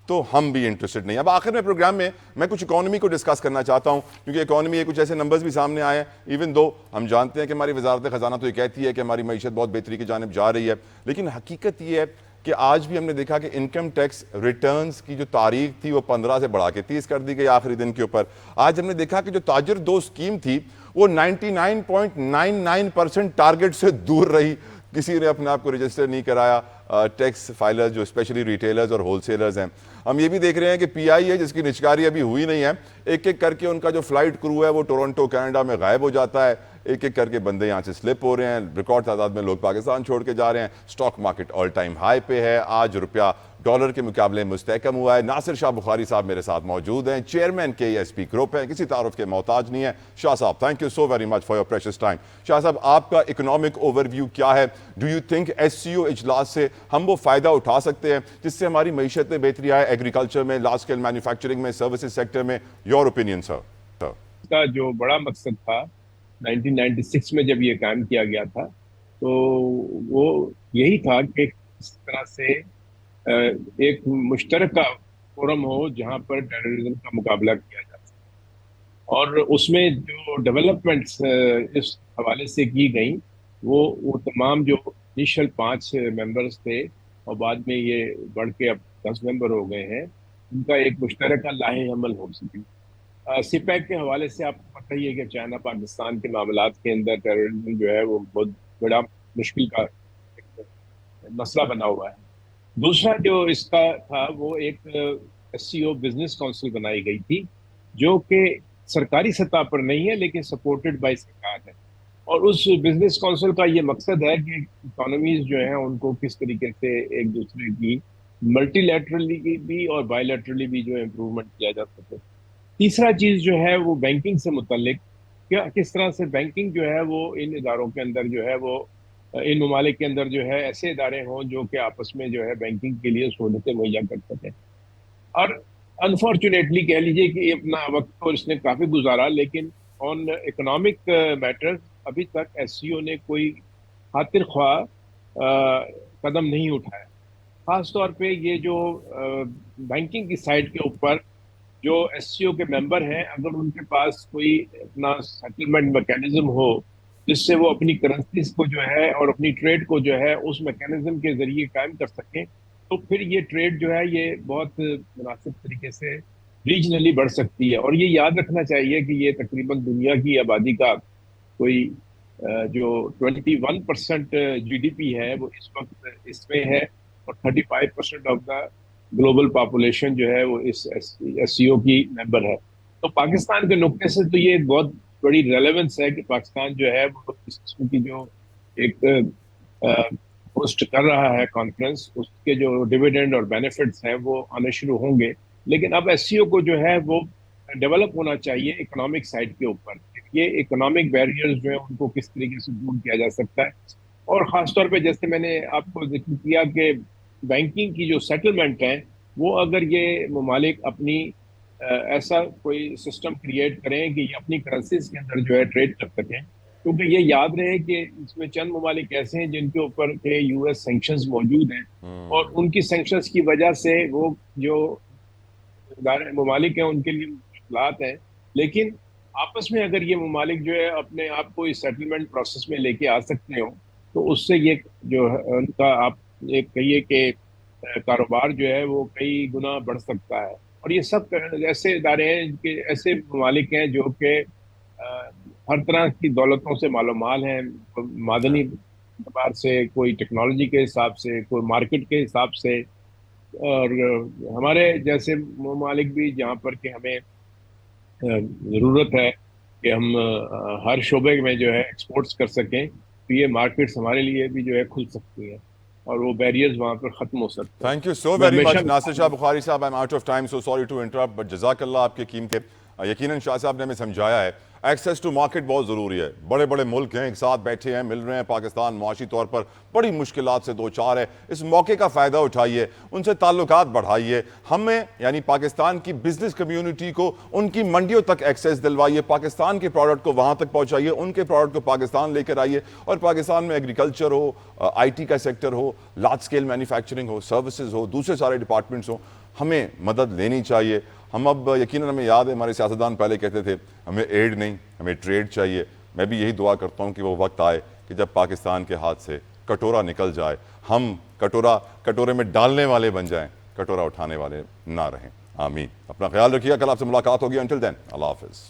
تو ہم بھی انٹرسٹڈ نہیں ہیں. اب آخر میں پروگرام میں کچھ اکانومی کو ڈسکس کرنا چاہتا ہوں, کیونکہ اکانومی کے کچھ ایسے نمبرز بھی سامنے آئے ہیں. ایون دو ہم جانتے ہیں کہ ہماری وزارت خزانہ تو یہ کہتی ہے کہ ہماری معیشت بہت بہتری کی جانب جا رہی ہے, لیکن حقیقت یہ ہے کہ آج بھی ہم نے دیکھا کہ انکم ٹیکس ریٹرنز کی جو تاریخ تھی وہ 15 سے بڑھا کے 30 کر دی گئی آخری دن کے اوپر. آج ہم نے دیکھا کہ جو تاجر دو اسکیم تھی وہ 99.99% ٹارگٹ سے دور رہی. کسی نے اپنے آپ کو رجسٹر نہیں کرایا, ٹیکس فائلرز جو اسپیشلی ریٹیلرز اور ہول سیلرز ہیں. ہم یہ بھی دیکھ رہے ہیں کہ پی آئی ہے جس کی نچکاری ابھی ہوئی نہیں ہے, ایک ایک کر کے ان کا جو فلائٹ کرو ہے وہ ٹورنٹو کینیڈا میں غائب ہو جاتا ہے, ایک ایک کر کے بندے یہاں سے سلپ ہو رہے ہیں, ریکارڈ تعداد میں لوگ پاکستان چھوڑ کے جا رہے ہیں. Stock market all time high پہ ہے, آج روپیہ ڈالر کے مقابلے مستحکم ہوا ہے. ناصر شاہ بخاری صاحب میرے ساتھ موجود ہیں, چیئرمین KSP گروپ ہیں, کسی تعارف کے محتاج نہیں ہے. شاہ صاحب thank you so very much for your precious time. Shah صاحب آپ کا اکنامک اوور ویو کیا ہے؟ ڈو یو تھنک SCO اجلاس سے ہم وہ فائدہ اٹھا سکتے ہیں جس سے ہماری معیشت میں بہتری آئے, ایگریکلچر میں, لارج اسکیل مینوفیکچرنگ میں, سروسز سیکٹر میں؟ یور اوپینین سر. کا جو بڑا مقصد تھا 1996 میں جب یہ قائم کیا گیا تھا تو وہ یہی تھا کہ اس طرح سے ایک مشترکہ فورم ہو جہاں پر ٹیررزم کا مقابلہ کیا جا سکے, اور اس میں جو ڈیولپمنٹس اس حوالے سے کی گئیں وہ تمام جو انیشل 5 ممبرس تھے اور بعد میں یہ بڑھ کے اب 10 ممبر ہو گئے ہیں, ان کا ایک مشترکہ لاہ عمل ہو سکے. CPEC کے حوالے سے آپ کو پتہ ہی ہے کہ چائنا پاکستان کے معاملات کے اندر ٹیررزم جو ہے وہ بہت بڑا مشکل کا مسئلہ بنا ہوا ہے. دوسرا جو اس کا تھا وہ ایک SCO بزنس کونسل بنائی گئی تھی جو کہ سرکاری سطح پر نہیں ہے لیکن سپورٹڈ بائی سرکار ہے, اور اس بزنس کونسل کا یہ مقصد ہے کہ اکانومیز جو ہیں ان کو کس طریقے سے ایک دوسرے کی ملٹی لیٹرلی بھی اور بائی لیٹرلی بھی جو امپروومنٹ کیا جا سکے. تیسرا چیز جو ہے وہ بینکنگ سے متعلق, کیا کس طرح سے بینکنگ جو ہے وہ ان اداروں کے اندر جو ہے وہ ان ممالک کے اندر جو ہے ایسے ادارے ہوں جو کہ آپس میں جو ہے بینکنگ کے لیے سہولتیں مہیا کر سکیں. اور انفارچونیٹلی کہہ لیجیے کہ اپنا وقت تو اس نے کافی گزارا, لیکن آن اکنامک میٹرز ابھی تک SCO نے کوئی خاطر خواہ قدم نہیں اٹھایا. خاص طور پہ یہ جو بینکنگ کی سائڈ کے اوپر جو SCO کے ممبر ہیں, اگر ان کے پاس کوئی اپنا سیٹلمنٹ میکینزم ہو جس سے وہ اپنی کرنسیز کو جو ہے اور اپنی ٹریڈ کو جو ہے اس میکینزم کے ذریعے قائم کر سکیں, تو پھر یہ ٹریڈ جو ہے یہ بہت مناسب طریقے سے ریجنلی بڑھ سکتی ہے. اور یہ یاد رکھنا چاہیے کہ یہ تقریباً دنیا کی آبادی کا کوئی جو 21% GDP ہے وہ اس وقت اس میں ہے, اور 35% آف دا گلوبل پاپولیشن جو ہے وہ اس SCO کی ممبر ہے. تو پاکستان کے نقطے سے تو یہ بہت بڑی ریلیونس ہے کہ پاکستان جو ہے وہ اس قسم کی جو ایک ہوسٹ کر رہا ہے کانفرنس, اس کے جو ڈیویڈنڈ اور بینیفٹس ہیں وہ آنے شروع ہوں گے. لیکن اب SCO کو جو ہے وہ ڈیولپ ہونا چاہیے اکنامک سائڈ کے اوپر. یہ اکنامک بیریئرز جو ہیں ان کو کس طریقے سے دور کیا جا سکتا ہے, اور خاص طور پہ جیسے میں نے آپ کو ذکر کیا کہ بینکنگ کی جو سیٹلمنٹ ہیں وہ اگر یہ ممالک اپنی ایسا کوئی سسٹم کریٹ کریں کہ یہ اپنی کرنسیز کے اندر جو ہے ٹریڈ کر سکیں، کیونکہ یہ یاد رہے کہ اس میں چند ممالک ایسے ہیں جن کے اوپر کہ یو ایس سینکشنز موجود ہیں، اور ان کی سینکشنز کی وجہ سے وہ جو ممالک ہیں ان کے لیے مشکلات ہیں، لیکن آپس میں اگر یہ ممالک جو ہے اپنے آپ کو اس سیٹلمنٹ پروسیس میں لے کے آ سکتے ہوں تو اس سے یہ جو ہے ان کا آپ یہ کہیے کہ کاروبار جو ہے وہ کئی گنا بڑھ سکتا ہے۔ اور یہ سب ایسے ادارے ہیں کہ ایسے ممالک ہیں جو کہ ہر طرح کی دولتوں سے مال و مال ہیں، معدنی اعتبار سے، کوئی ٹیکنالوجی کے حساب سے، کوئی مارکیٹ کے حساب سے، اور ہمارے جیسے ممالک بھی جہاں پر کہ ہمیں ضرورت ہے کہ ہم ہر شعبے میں جو ہے ایکسپورٹس کر سکیں، تو یہ مارکیٹس ہمارے لیے بھی جو ہے کھل سکتی ہیں اور وہ بیریئرز وہاں پر ختم ہو سکتے ہیں۔ Thank you so very much Nasir Shah Bukhari صاحب، I am out of time, so sorry to interrupt, but جزاک اللہ آپ کے قیمتی۔ یقیناً شاہ صاحب نے ہمیں سمجھایا ہے ایکسیس ٹو مارکیٹ بہت ضروری ہے۔ بڑے بڑے ملک ہیں، ایک ساتھ بیٹھے ہیں، مل رہے ہیں، پاکستان معاشی طور پر بڑی مشکلات سے دوچار ہے، اس موقع کا فائدہ اٹھائیے، ان سے تعلقات بڑھائیے، ہمیں یعنی پاکستان کی بزنس کمیونٹی کو ان کی منڈیوں تک ایکسیس دلوائیے، پاکستان کے پروڈکٹ کو وہاں تک پہنچائیے، ان کے پروڈکٹ کو پاکستان لے کر آئیے، اور پاکستان میں ایگریکلچر ہو، آئی ٹی کا سیکٹر ہو، لارج اسکیل مینوفیکچرنگ ہو، سروسز ہو، دوسرے سارے ڈپارٹمنٹس ہوں، ہمیں مدد لینی چاہیے۔ ہم اب یقیناً ہمیں یاد ہے ہمارے سیاستدان پہلے کہتے تھے ہمیں ایڈ نہیں، ہمیں ٹریڈ چاہیے۔ میں بھی یہی دعا کرتا ہوں کہ وہ وقت آئے کہ جب پاکستان کے ہاتھ سے کٹورا نکل جائے، ہم کٹورے میں ڈالنے والے بن جائیں، کٹورا اٹھانے والے نہ رہیں۔ آمین۔ اپنا خیال رکھیے، کل آپ سے ملاقات ہوگی، انٹل دین اللہ حافظ۔